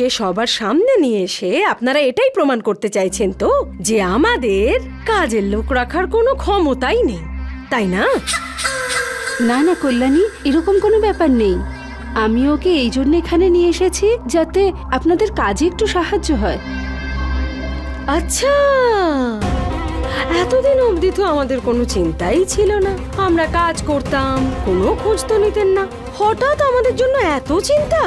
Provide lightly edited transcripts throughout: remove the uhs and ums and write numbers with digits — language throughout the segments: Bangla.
ওকে সবার সামনে নিয়ে এসে আপনারা এটাই প্রমাণ করতে চাইছেন তো যে আমাদের কাজের লোক রাখার কোনো ক্ষমতাই নেই, তাই না? না না কল্যাণী, এরকম কোনো ব্যাপার নেই। আমি ওকে এই জন্য এখানে নিয়ে এসেছি যাতে আপনাদের কাজে একটু সাহায্য হয়। আচ্ছা, এতদিন অবধি তো আমাদের কোনো চিন্তাই ছিল না। আমরা কাজ করতাম, কোনো খোঁজ তো নিতেন না। হঠাৎ আমাদের জন্য এত চিন্তা?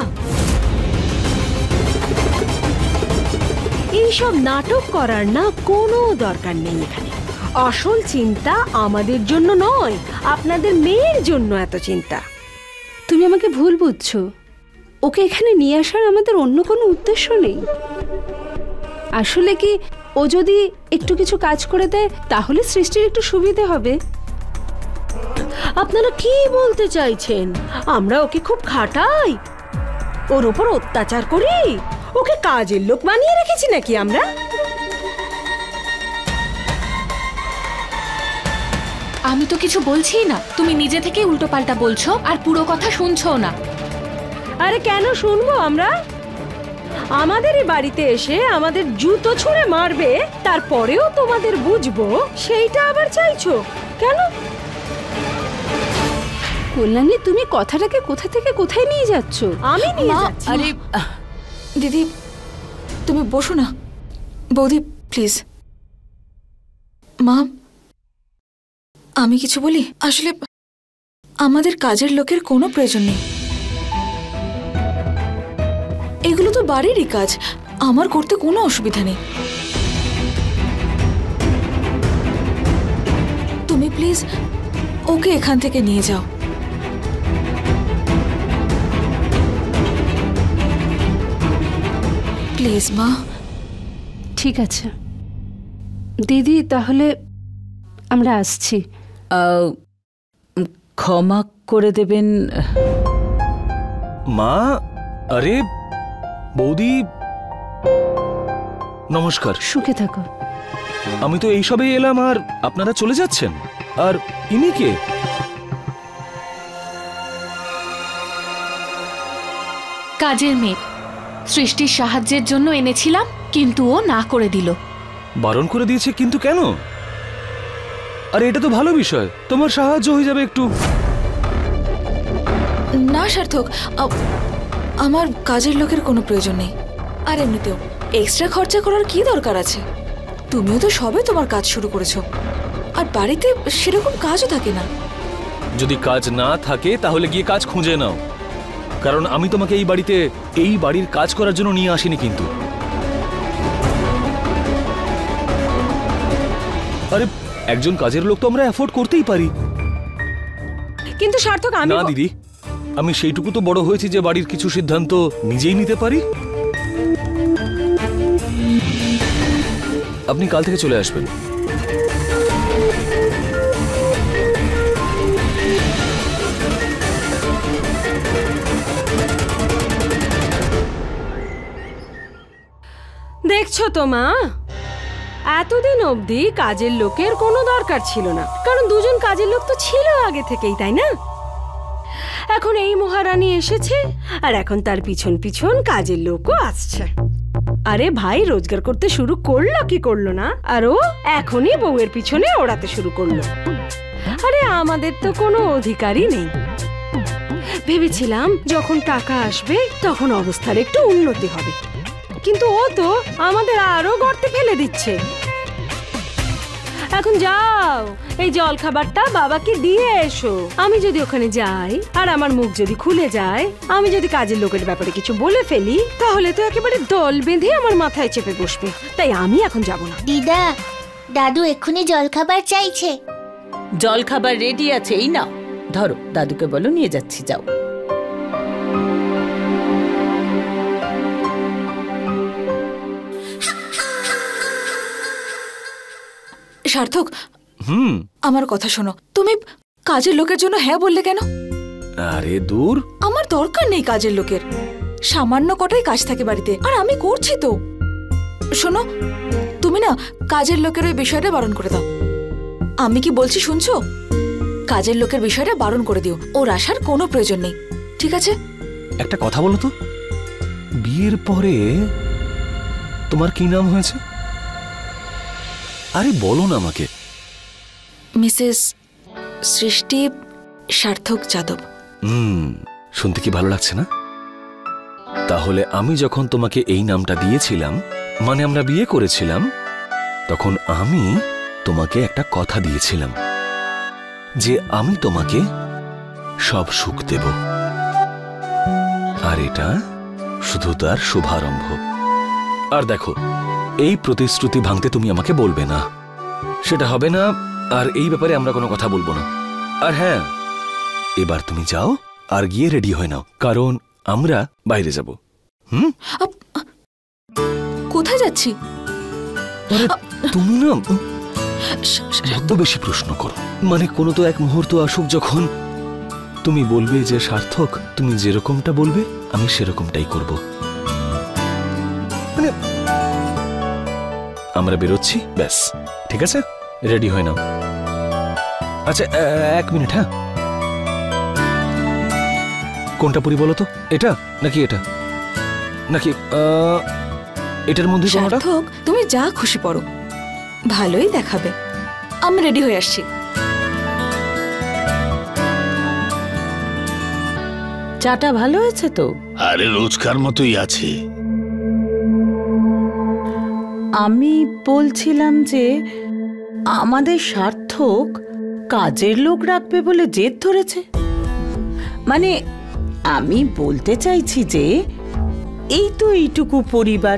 এইসব নাটক করার না কোনো দরকার নেই এখানে। আসল চিন্তা আমাদের জন্য নয়, আপনাদের মেয়ের জন্য এত চিন্তা। তুমি আমাকে ভুল বুঝছো। ওকে এখানে নিয়ে আসার আমাদের অন্য কোনো উদ্দেশ্য নেই। আসলে কি, ও যদি একটু কিছু কাজ করে দেয় তাহলে সৃষ্টির একটু সুবিধে হবে। আপনারা কি বলতে চাইছেন? আমরা ওকে খুব খাটাই, ওর উপর অত্যাচার করি, ওকে কাজের লোক বানিয়ে রেখেছি নাকি আমরা? আমি তো কিছু বলছি না, তুমি নিজে থেকে উল্টোপাল্টা বলছো আর পুরো কথা শুনছো না। আরে কেন শুনবো আমরা? আমাদেরই বাড়িতে এসে আমাদের জুতো ছুঁড়ে মারবে, তারপরেও তোমাদের বুঝবো সেইটা আবার চাইছো কেন? কল্যাণী, তুমি কথাটাকে কোথা থেকে কোথায় নিয়ে যাচ্ছ? আমি নিয়ে যাচ্ছি। আরে দিদি, তুমি বসো না। বৌদি প্লিজ। মা, আমি কিছু বলি? আসলে আমাদের কাজের লোকের কোনো প্রয়োজন নেই। এগুলো তো বাড়িরই কাজ, আমার করতে কোনো অসুবিধা নেই। তুমি প্লিজ ওকে এখান থেকে নিয়ে যাও। প্লিজ মা। ঠিক আছে দিদি, তাহলে আমরা আসছি। ক্ষমা করে দেবেন মা। আরে বৌদি, নমস্কার। সুখে থাকো। আমি তো এইসবেই এলাম আর আপনারা চলে যাচ্ছেন। আর ইনি কে? কাজের মেয়ে, সৃষ্টির সাহায্যের জন্য এনেছিলাম কিন্তু ও না করে দিল। বারণ করে দিয়েছে? কিন্তু কেন? আরে এটা তো ভালো বিষয়, তোমার সাহায্য হয়ে যাবে একটু। না সার্থক, আমার কাজের লোকের কোনো প্রয়োজন নেই। আর এমনিতেও এক্সট্রা খরচা করার কি দরকার আছে? তুমিও তো সবে তোমার কাজ শুরু করেছো, আর বাড়িতে সেরকম কাজও থাকে না। যদি কাজ না থাকে তাহলে গিয়ে কাজ খুঁজে নাও, কারণ আমি তোমাকে এই বাড়িতে এই বাড়ির কাজ করার জন্য নিয়ে আসিনি। কিন্তু আরে একজন কাজের লোক তো আমরা অ্যাফোর্ড করতেই পারি। কিন্তু সার্থক, আমি না দিদি, আমি সেইটুকু তো বড় হয়েছি যে বাড়ির কিছু সিদ্ধান্ত নিজেই নিতে পারি। আপনি কাল থেকে চলে আসবেন। দেখছো তো মা, এতদিন অবধি কাজের লোকের কোনো দরকার ছিল না, কারণ দুজন কাজের লোক তো ছিল আগে থেকেই, তাই না? এখন এই মহারানী এসেছে আর এখন তার পিছন পিছন কাজের লোকও আসছে। আরে ভাই, রোজগার করতে শুরু করলো কি করলো না, আর ও এখনই বউয়ের পিছনে ওড়াতে শুরু করলো। আরে আমাদের তো কোনো অধিকারই নেই। ভেবেছিলাম যখন টাকা আসবে তখন অবস্থার একটু উন্নতি হবে, কিন্তু ও তো আমাদের আরো গর্তে ফেলে দিচ্ছে। এখন যাও, এই জল খাবারটা বাবাকে দিয়ে এসো। আমি যদি ওখানে যাই আর আমার মুখ যদি খুলে যায়, আমি যদি কাজের লোকের ব্যাপারে কিছু বলে ফেলি, তাহলে তো একেবারে দল বেঁধে আমার মাথায় চেপে বসবে। তাই আমি এখন যাব না। দিদা, দাদু এক্ষুনি জলখাবার চাইছে। জল খাবার রেডি আছে, এই নাও ধরো, দাদুকে বলো নিয়ে যাচ্ছি, যাও। সার্থক, আমার কথা শোনো। তুমি কাজের লোকের জন্য হ্যাঁ বললে কেন? আরে দূর, আমার দরকার নেই কাজের লোকের। সামান্য কটাই কাজ থাকে বাড়িতে, আর আমি করছি তো। শোনো, তুমি না কাজের লোকের ওই বিষয়টা বারণ করে দাও। আমি কি বলছি শুনছো? কাজের লোকের বিষয়টা বারণ করে দিও। ওর আসার কোনো প্রয়োজন নেই, ঠিক আছে? একটা কথা বলো তো, বিয়ের পরে তোমার কি নাম হয়েছে? আরে বলো না আমাকে। মিসেস সৃষ্টি সার্থক যাদব। শুনতে কি ভালো লাগছে না? তাহলে আমি যখন তোমাকে এই নামটা দিয়েছিলাম, মানে আমরা বিয়ে করেছিলাম, তখন আমি তোমাকে একটা কথা দিয়েছিলাম যে আমি তোমাকে সব সুখ দেব, আর এটা শুধু তার শুভারম্ভ। আর দেখো, এই প্রতিশ্রুতি ভাঙতে তুমি আমাকে বলবে না, সেটা হবে না। আর এই ব্যাপারে আমরা কোনো কথা বলবো না। আর হ্যাঁ, এবার তুমি যাও আর গিয়ে রেডি হয়ে নাও, কারণ আমরা বাইরে যাব। কোথায় যাচ্ছি? তুমি না এত বেশি প্রশ্ন করো। মানে কোনো তো এক মুহূর্ত আসুক যখন তুমি বলবে যে সার্থক, তুমি যেরকমটা বলবে আমি সেরকমটাই করব। মানে আমরা বেরোচ্ছি, ব্যাস। ঠিক আছে, রেডি হয়ে নাও। আচ্ছা, 1 মিনিট। হ্যাঁ, কোনটা পরি বলো তো? এটা নাকি এটা, নাকি এটার মধ্যে কোনটা? সার্থক, তুমি যা খুশি পড়ো, ভালোই দেখাবে। আমি রেডি হয়ে আসছি। চাটা ভালো হয়েছে তো? আরে রোজকার মতোই আছে। আমি বলছিলাম যে আমাদের সার্থক কাজের লোক রাখবে বলে জেদ ধরেছে। মানে আমি বলতে চাইছি যে এই তো এইটুকু পরিবার,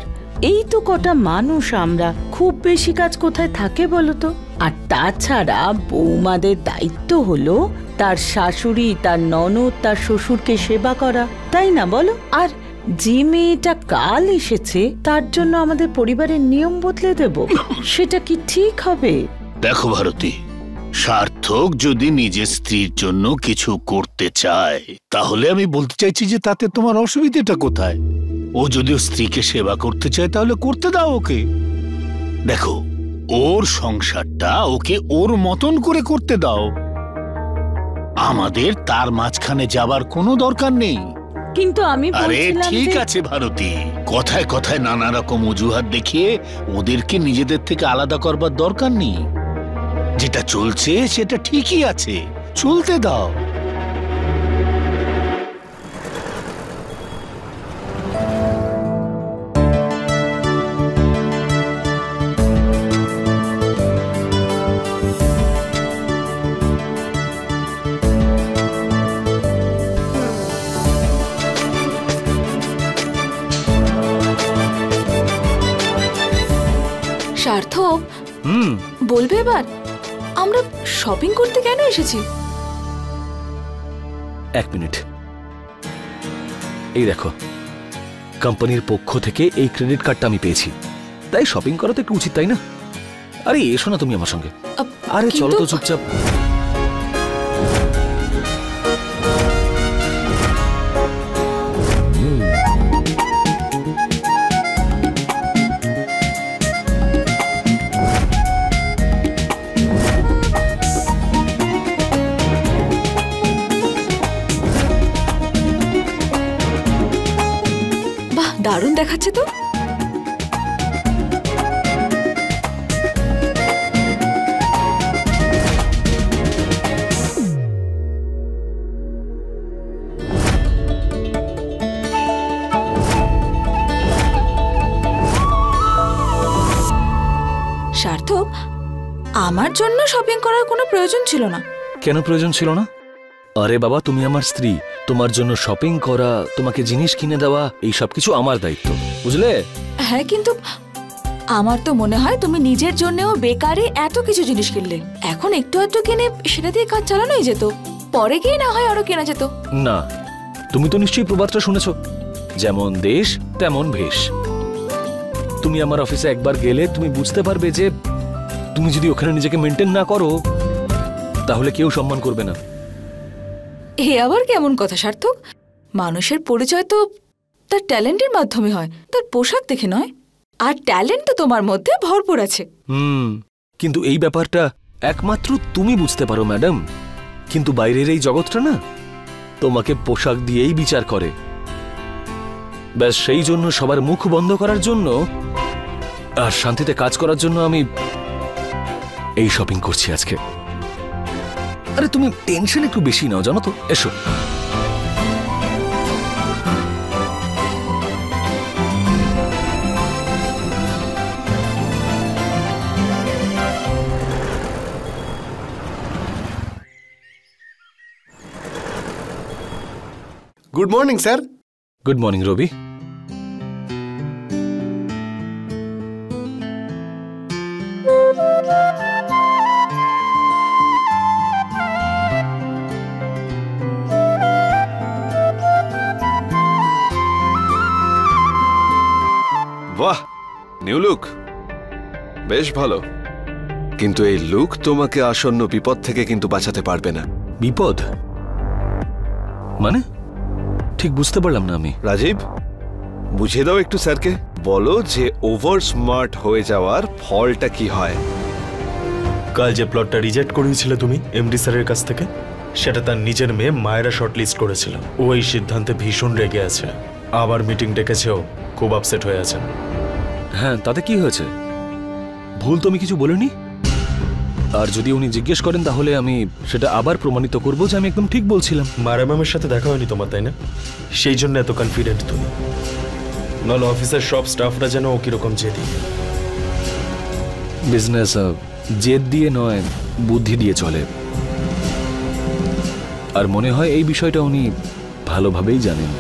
এই তো কটা মানুষ, আমরা খুব বেশি কাজ কোথায় থাকে বলো তো? আর তাছাড়া বৌমাদের দায়িত্ব হলো তার শাশুড়ি, তার ননদ, তার শ্বশুরকে সেবা করা, তাই না বলো? আর যে মেয়েটা কাল এসেছে তার জন্য আমাদের পরিবারের নিয়ম বদলে দেব, সেটা কি ঠিক হবে? দেখো ভারতী, সার্থক যদি নিজের স্ত্রীর জন্য কিছু করতে চায়, তাহলে আমি বলতে চাইছি যে তাতে তোমার অসুবিধাটা কোথায়? ও যদি স্ত্রীকে সেবা করতে চায় তাহলে করতে দাও ওকে। দেখো, ওর সংসারটা ওকে ওর মতন করে করতে দাও। আমাদের তার মাঝখানে যাবার কোনো দরকার নেই। কিন্তু আমি আরে বলছিলাম ঠিক যে আছে ভারতী, কথায় কথায় নানা রকম অজুহাত দেখিয়ে ওদেরকে নিজেদের থেকে আলাদা করবার দরকার নেই। যেটা চলছে সেটা ঠিকই আছে, চলতে দাও। সার্থক, বলবে এবার আমরা শপিং করতে কেন এসেছি? 1 মিনিট। এই দেখো, কোম্পানির পক্ষ থেকে এই ক্রেডিট কার্ডটা আমি পেয়েছি, তাই শপিং করা তো একটু উচিত, তাই না? আরে এসো না তুমি আমার সঙ্গে। আরে চলো তো চুপচাপ। দারুণ দেখাচ্ছে তো। সার্থক, আমার জন্য শপিং করার কোনো প্রয়োজন ছিল না। কেন প্রয়োজন ছিল না? আরে বাবা, তুমি আমার স্ত্রী, তোমার জন্য শপিং করা, তোমাকে জিনিস কিনে দেওয়া, এই সব কিছু আমার দায়িত্ব, বুঝলে? হ্যাঁ, কিন্তু আমার তো মনে হয় তুমি নিজের জন্যও বেকারে এত কিছু জিনিস কিনলে। এখন একটু আধটু কিনে সেটা দিয়ে কাজ চালানোই যেত, পরে গিয়ে না হয় আরো কেনা যেত। না, তুমি তো নিশ্চয়ই প্রবাদটা শুনেছ, যেমন দেশ তেমন ভেষ। তুমি আমার অফিসে একবার গেলে তুমি বুঝতে পারবে যে তুমি যদি ওখানে নিজেকে মেনটেন না করো তাহলে কেউ সম্মান করবে না। এ আবার কেমন কথা সার্থক? মানুষের পরিচয় তো তার ট্যালেন্টের মাধ্যমে হয়, তার পোশাক দেখে নয়। আর ট্যালেন্ট তো তোমার মধ্যে ভরপুর আছে। কিন্তু এই ব্যাপারটা একমাত্র তুমি বুঝতে পারো ম্যাডাম। কিন্তু বাইরের এই জগৎটা না তোমাকে পোশাক দিয়েই বিচার করে। ব্যাস সেই জন্য সবার মুখ বন্ধ করার জন্য আর শান্তিতে কাজ করার জন্য আমি এই শপিং করছি আজকে। আরে তুমি টেনশন একটু বেশি নাও জানো তো। এসো। Good morning sir. Good morning Ravi. বাহ, নিউ লুক, বেশ ভালো, কিন্তু এই লুক তোমাকে আসন্ন বিপদ থেকে কিন্তু বাঁচাতে পারবে না। বিপদ মানে? ঠিক বুঝতে পারলাম না আমি। রাজীব, বুঝিয়ে দাও একটু স্যারকে। বলো যে ওভার স্মার্ট হয়ে যাওয়ার ফলটা কি হয়। কাল যে প্লটটা রিজেক্ট করিয়েছিলে তুমি এমডি স্যারের কাছ থেকে, সেটা তার নিজের মেয়ে মায়েরা শর্টলিস্ট করেছিল। ও এই সিদ্ধান্তে ভীষণ রেগে আছে, আবার মিটিং ডেকেছেও, খুব আপসেট হয়ে আছেন। হ্যাঁ, তাতে কি হয়েছে? ভুল তো আমি কিছু বলিনি। আর যদি উনি জিজ্ঞেস করেন তাহলে আমি সেটা আবার প্রমাণিত করব যে আমি একদম ঠিক বলছিলাম। মারা ম্যামের সাথে দেখা হয়নি তোমার, তাই না? সেই জন্য এত কনফিডেন্ট তুমি। নাহলে অফিসের সব স্টাফরা যেন ও কিরকম জেদি। বিজনেস জেদ দিয়ে নয়, বুদ্ধি দিয়ে চলে। আর মনে হয় এই বিষয়টা উনি ভালোভাবেই জানেন।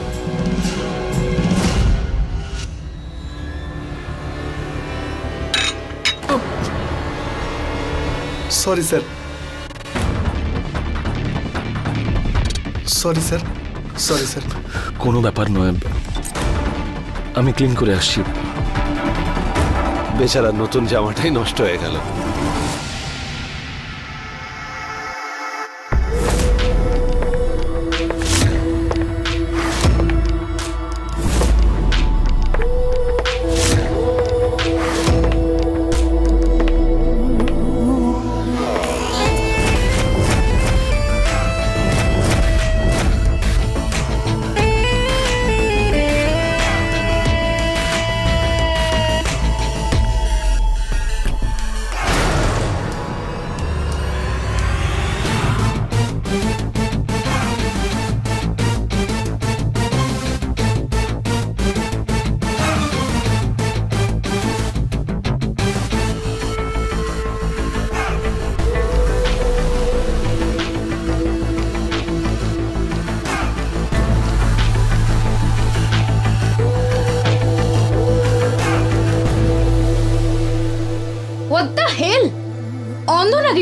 Sorry sir, sorry sir, sorry sir. কোনো ব্যাপার নয়, আমি ক্লিন করে আসছি। বেচারা নতুন জামাটাই নষ্ট হয়ে গেল।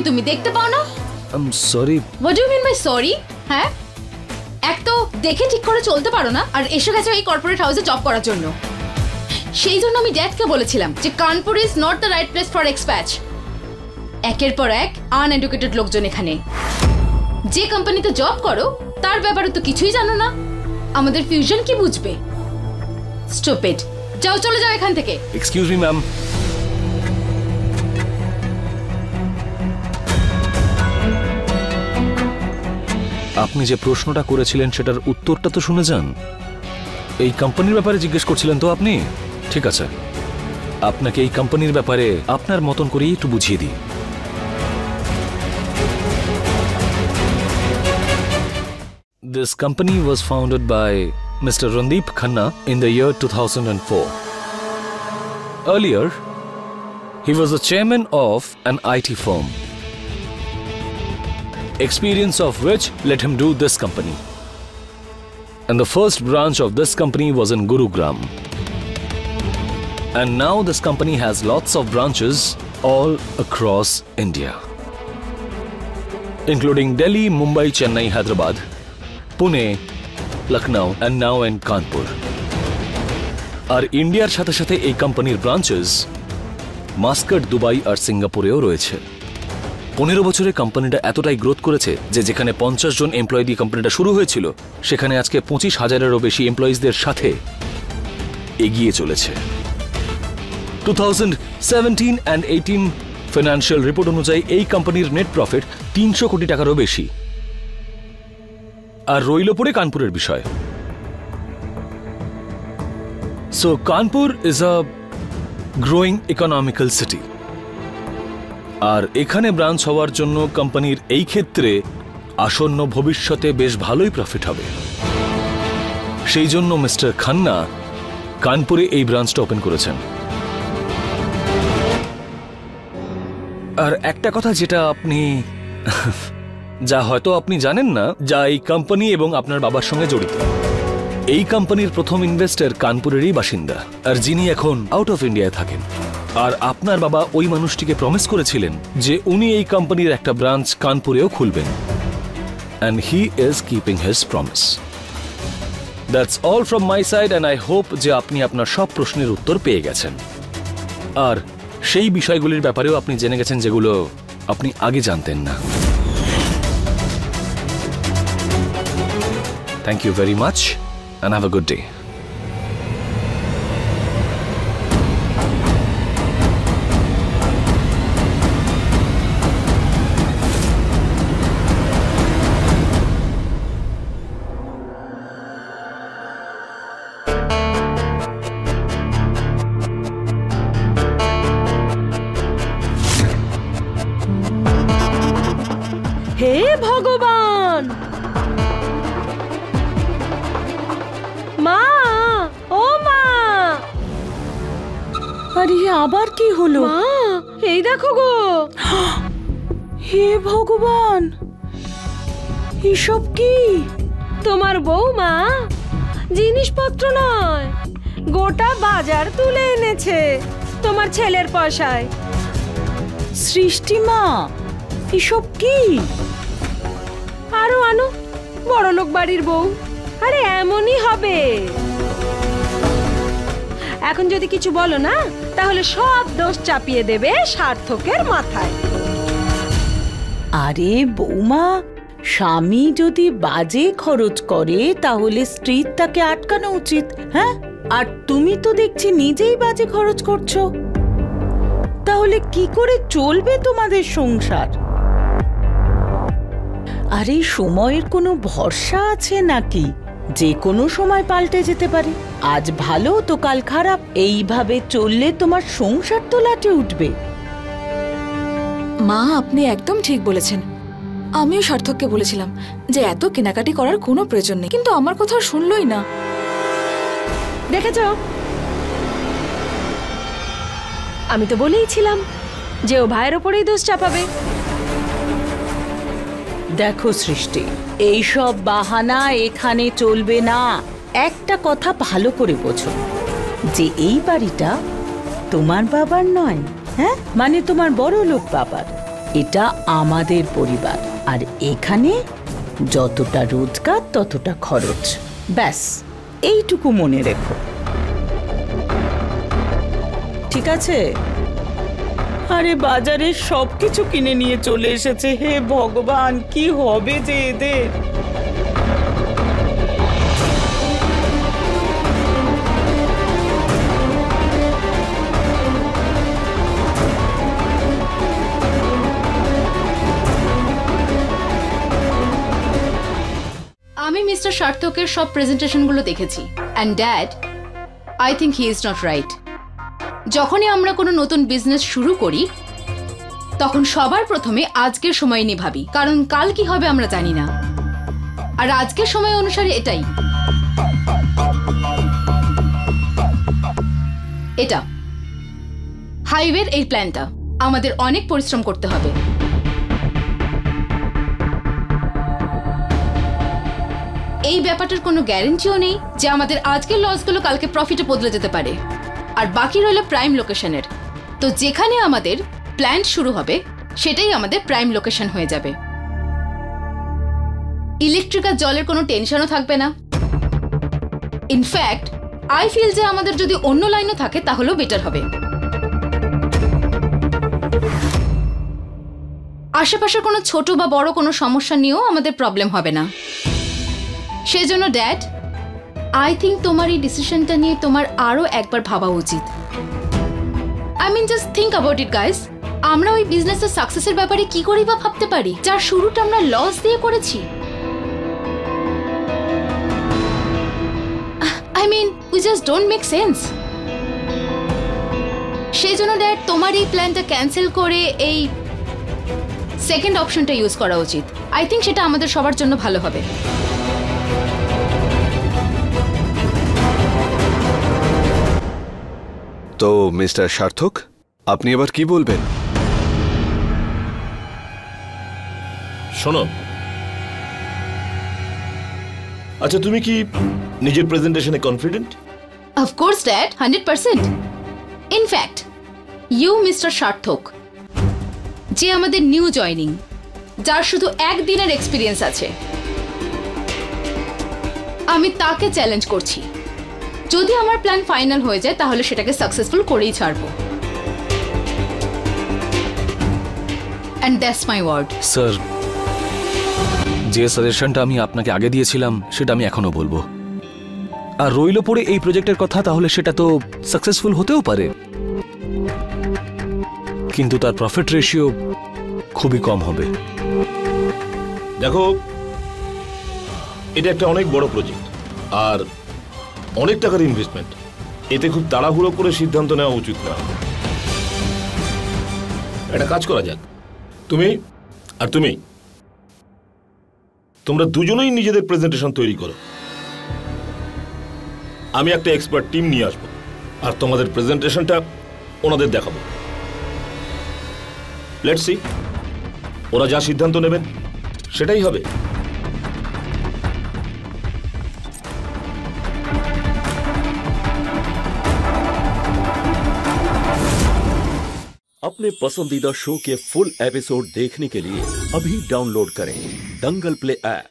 তুমি দেখতে পাও না? I am sorry. What do you mean by sorry? হ্যাঁ, এক তো দেখে ঠিক করে চলতে পারো না, আর এসে গেছো এই কর্পোরেট হাউসে জব করার জন্য। সেই জন্য আমি ড্যাডকে বলেছিলাম যে Kanpur is not the right place for expat. একের পর এক আনএডুকেটেড লোকজন এখানে। যে কোম্পানিতে জব করো তার ব্যাপারে তো কিছুই জানো না। আমাদের ফিউশন কি বুঝবে? স্টুপিড। যাও, চলে যাও এখান থেকে। Excuse me ma'am. আপনি যে প্রশ্নটা করেছিলেন সেটার উত্তরটা তো শুনে যান। এই কোম্পানির ব্যাপারে জিজ্ঞেস করছিলেন তো আপনি? ঠিক আছে, আপনাকে এই কোম্পানির ব্যাপারে আপনার মতন করেই একটু বুঝিয়ে দিই। This company was founded by Mr. Randeep Khanna in the year 2004. Earlier, he was the chairman of an IT firm, experience of which let him do this company. And the first branch of this company was in Gurugram. And now this company has lots of branches all across India, including Delhi, Mumbai, Chennai, Hyderabad, Pune, Lucknow, and now in Kanpur. আর ইন্ডিয়ার সাথে সাথে এই কোম্পানির ব্রাঞ্চেস মাস্কাট, দুবাই আর সিঙ্গাপুরেও রয়েছে। 15 বছরে কোম্পানিটা এতটাই গ্রোথ করেছে যে যেখানে 50 জন এমপ্লয়ি দিয়ে কোম্পানিটা শুরু হয়েছিল সেখানে আজকে 25,000-এরও বেশি এমপ্লয়িজদের সাথে এগিয়ে চলেছে। 2017 and 18 ফাইন্যান্সিয়াল রিপোর্ট অনুযায়ী এই কোম্পানির নেট প্রফিট 300 কোটি টাকারও বেশি। আর রইল পড়ে কানপুরের বিষয়। So Kanpur is a growing economical city, আর এখানে ব্রাঞ্চ হওয়ার জন্য কোম্পানির এই ক্ষেত্রে আসন্ন ভবিষ্যতে বেশ ভালোই প্রফিট হবে। সেই জন্য মিস্টার খান্না কানপুরে এই ব্রাঞ্চটা ওপেন করেছেন। আর একটা কথা যেটা আপনি যা হয়তো আপনি জানেন না, যা এই কোম্পানি এবং আপনার বাবার সঙ্গে জড়িত। এই কোম্পানির প্রথম ইনভেস্টর কানপুরেরই বাসিন্দা, আর যিনি এখন আউট অফ ইন্ডিয়ায় থাকেন। আর আপনার বাবা ওই মানুষটিকে প্রমিস করেছিলেন যে উনি এই কোম্পানির একটা ব্রাঞ্চ কানপুরেও খুলবেন, and he is keeping his promise. That's all from my side, and I hope যে আপনি আপনার সব প্রশ্নের উত্তর পেয়ে গেছেন, আর সেই বিষয়গুলির ব্যাপারেও আপনি জেনে গেছেন যেগুলো আপনি আগে জানতেন না। Thank you very much and have a good day. হে ভগবান! মা, ও মা! আরে আবার কি হলো? মা, এই দেখো গো। হে ভগবান, এসব কি? তোমার বৌমা জিনিসপত্র নয়, গোটা বাজার তুলে এনেছে তোমার ছেলের পয়সায়। সৃষ্টিমা, এসব কি? আরো আনো, বড়লোক বাড়ির বউ। আরে এমনই হবে। এখন যদি কিছু বলো না, তাহলে সব দোষ চাপিয়ে দেবে সার্থকের মাথায়। আরে বৌমা, স্বামী যদি বাজে খরচ করে তাহলে স্ত্রীর তাকে আটকানো উচিত। হ্যাঁ, আর তুমি তো দেখছি নিজেই বাজে খরচ করছো। তাহলে কি করে চলবে তোমাদের সংসার? আরে সময়ের কোনো ভরসা আছে নাকি? যে কোনো সময় পাল্টে যেতে পারে। আজ ভালো তো কাল খারাপ। এইভাবে চললে তোমার সংসার তো লাটে উঠবে। মা, আপনি একদম ঠিক বলেছেন। আমিও সার্থককে বলেছিলাম যে এত কেনাকাটি করার কোনো প্রয়োজন নেই, কিন্তু আমার কথা শুনলই না। দেখেছ, আমি তো বলেইছিলাম যে ও ভাইয়ের ওপরেই দোষ চাপাবে। দেখো সৃষ্টি, এইসব বাহানা এখানে চলবে না। একটা কথা ভালো করে বোঝো যে এই বাড়িটা তোমার বাবার নয়। হ্যাঁ, মানে তোমার বড় লোক বাবার। এটা আমাদের পরিবার, আর এখানে যতটা রোজগার ততটা খরচ। ব্যাস এইটুকু মনে রেখো, ঠিক আছে? আরে বাজারে সবকিছু কিনে নিয়ে চলে এসেছে। হে ভগবান, কি হবে যে এদের? আমি মিস্টার সার্থকের সব প্রেজেন্টেশনগুলো দেখেছি, and dad, I think he is not right. যখনই আমরা কোনো নতুন বিজনেস শুরু করি তখন সবার প্রথমে আজকের সময় নিয়ে ভাবি, কারণ কাল কি হবে আমরা জানি না। আর আজকের সময় অনুসারে এটাই, এটা হাইওয়ের এই প্ল্যানটা আমাদের অনেক পরিশ্রম করতে হবে। এই ব্যাপারটার কোনো গ্যারান্টিও নেই যে আমাদের আজকের লসগুলো কালকে প্রফিটে বদলে যেতে পারে। আর বাকি রইল প্রাইম লোকেশনের। তো যেখানে আমাদের প্ল্যান্ট শুরু হবে সেটাই আমাদের প্রাইম লোকেশন হয়ে যাবে। ইলেকট্রিক আর জলের কোনো টেনশনও থাকবে না। ইনফ্যাক্ট আই ফিল যে আমাদের যদি অন্য লাইনও থাকে তাহলেও বেটার হবে। আশেপাশের কোনো ছোট বা বড় কোনো সমস্যা নিয়েও আমাদের প্রবলেম হবে না। সেজন্য ড্যাড, আই থিঙ্ক তোমার এই ডিসিশনটা নিয়ে তোমার আরো একবার ভাবা উচিত। I mean just think about it guys. আমরা ওই বিজনেসের সাকসেসের ব্যাপারে কি করেই বা ভাবতে পারি যার শুরুটা আমরা লস দিয়ে করেছি? I mean we just don't make sense. সেই জন্য ড্যাড তোমার এই প্ল্যানটা ক্যান্সেল করে এই সেকেন্ড অপশনটা ইউজ করা উচিত। আই থিঙ্ক সেটা আমাদের সবার জন্য ভালো হবে। তো মিস্টার সার্থক, আপনি এবার কি বলবেন? শোনো, আচ্ছা তুমি কি নিজের প্রেজেন্টেশনে confident? Of course dad, 100%। In fact you mister Sarthak, যে আমাদের নিউ জয়নিং, যার শুধু একদিনের এক্সপিরিয়েন্স আছে, আমি তাকে চ্যালেঞ্জ করছি। যদি আমার প্ল্যান ফাইনাল হয়ে যায় তাহলে সেটাকে সাকসেসফুল করেই ছাড়বো। And that's my word. Sir, যে সাজেশনটা আমি আপনাকে আগে দিয়েছিলাম সেটা আমি এখনো বলবো। আর রইল পড়ে এই প্রজেক্টের কথা, তাহলে সেটা তো সাকসেসফুল হতেও পারে, কিন্তু তার প্রফিট রেশিও খুবই কম হবে। দেখো, এটা একটা অনেক বড় প্রজেক্ট আর অনেক টাকার ইনভেস্টমেন্ট। এতে খুব তাড়াহুড়ো করে সিদ্ধান্ত নেওয়া উচিত নয়। একটা কাজ করা যাক, তুমি আর তোমরা দুজনেই নিজেদের প্রেজেন্টেশন তৈরি করো। আমি একটা এক্সপার্ট টিম নিয়ে আসবো আর তোমাদের প্রেজেন্টেশনটা ওনাদের দেখাবো। লেটস সি, ওরা যা সিদ্ধান্ত নেবেন সেটাই হবে। अपने पसंदीदा शो के फुल एपिसोड देखने के लिए अभी डाउनलोड करें दंगल प्ले ऐप।